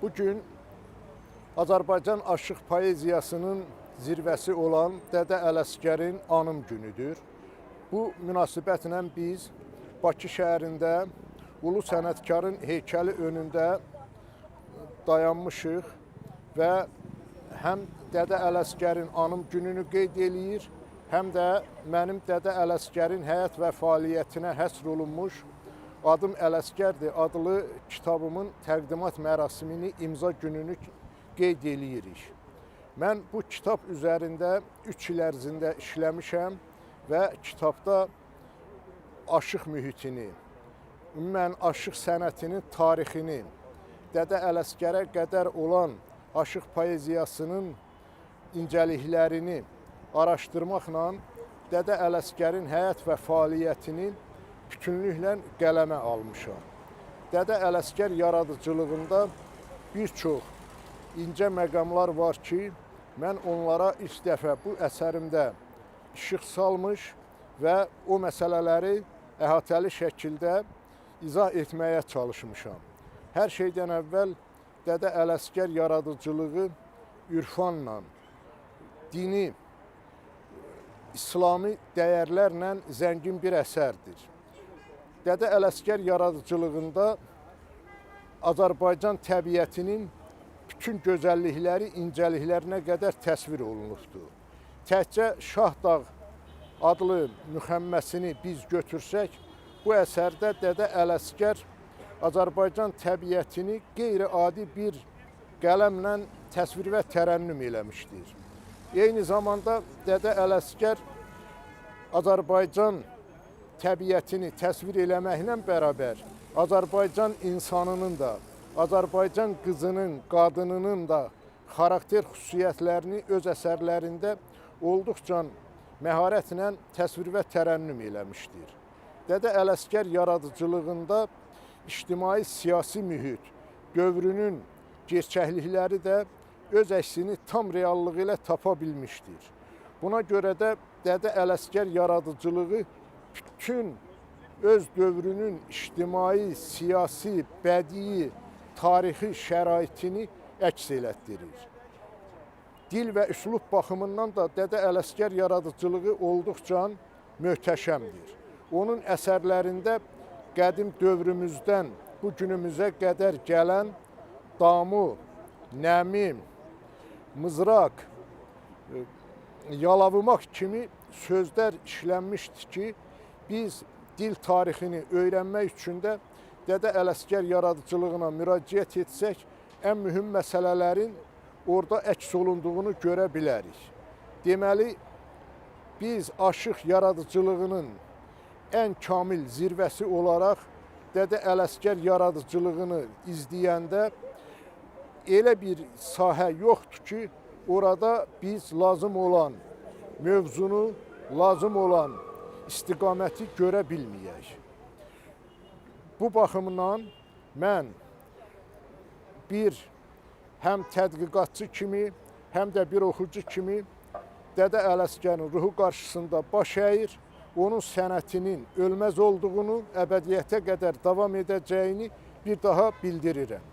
Bugün Azərbaycan aşıq poeziyasının zirvəsi olan Dədə Ələsgərin anım günüdür. Bu münasibətlə biz Bakı şəhərində ulu sənətkarın heykəli önündə dayanmışıq və həm Dədə Ələsgərin anım gününü qeyd eləyir, həm də mənim Dədə Ələsgərin həyat və fəaliyyətinə həsr olunmuş Adım Ələsgərdir adlı kitabımın təqdimat mərasimini, imza gününü qeyd eləyirik. Mən bu kitab üzərində 3 il ərzində işləmişəm və kitabda aşıq mühitini, ümumən aşıq sənətinin tarixini, Dədə Ələsgərə qədər olan aşıq poeziyasının incəliklərini araşdırmaqla Dədə Ələsgərin həyat və fəaliyyətini bütünlüklə qələmə almışam. Dədə Ələsgər yaradıcılığında bir çox incə məqamlar var ki, mən onlara ilk dəfə bu əsərimdə işıq salmış və o məsələləri əhatəli şəkildə izah etməyə çalışmışam. Hər şeydən əvvəl Dədə Ələsgər yaradıcılığı ürfanla, dini, İslami dəyərlərlə zəngin bir əsərdir. Dədə Ələsgər yaradıcılığında Azərbaycan təbiətinin bütün gözəllikləri, incəliklərinə qədər təsvir olunubdur. Təkcə Şahdağ adlı müxəmməsini biz götürsək, bu əsərdə Dədə Ələsgər Azərbaycan təbiətini qeyri-adi bir qələmlə təsvir və tərənnüm eləmişdir. Eyni zamanda Dədə Ələsgər Azərbaycan təbiətini təsvir eləməklə bərabər Azərbaycan insanının da, Azərbaycan qızının, qadınının da xarakter xüsusiyyətlərini öz əsərlərində olduqca məharətlə təsvir və tərənnüm eləmişdir. Dədə Ələsgər yaradıcılığında ictimai siyasi mühit, dövrünün gerçəklikləri də öz əksini tam reallığı ilə tapa bilmişdir. Buna görə də Dədə Ələsgər yaradıcılığı bütün öz dövrünün ictimai, siyasi, bədii, tarixi şəraitini əks elətdirir. Dil və üslub baxımından da Dədə Ələsgər yaradıcılığı olduqca möhtəşəmdir. Onun əsərlərində qədim dövrümüzdən bu günümüzə qədər gələn damu, nəmi, mızraq, yalavımaq kimi sözlər işlənmişdir ki, biz dil tarixini öyrənmək üçün də Dədə Ələsgər yaradıcılığına müraciət etsək, ən mühüm məsələlərin orada əks olunduğunu görə bilərik. Deməli, biz aşıq yaradıcılığının ən kamil zirvəsi olaraq Dədə Ələsgər yaradıcılığını izləyəndə elə bir sahə yoxdur ki, orada biz lazım olan mövzunu, lazım olan istiqaməti görə bilməyək. Bu baxımdan mən bir həm tədqiqatçı kimi, həm də bir oxucu kimi Dədə Ələsgərin ruhu qarşısında baş əyir, onun sənətinin ölməz olduğunu, əbədiyyətə qədər davam edəcəyini bir daha bildirirəm.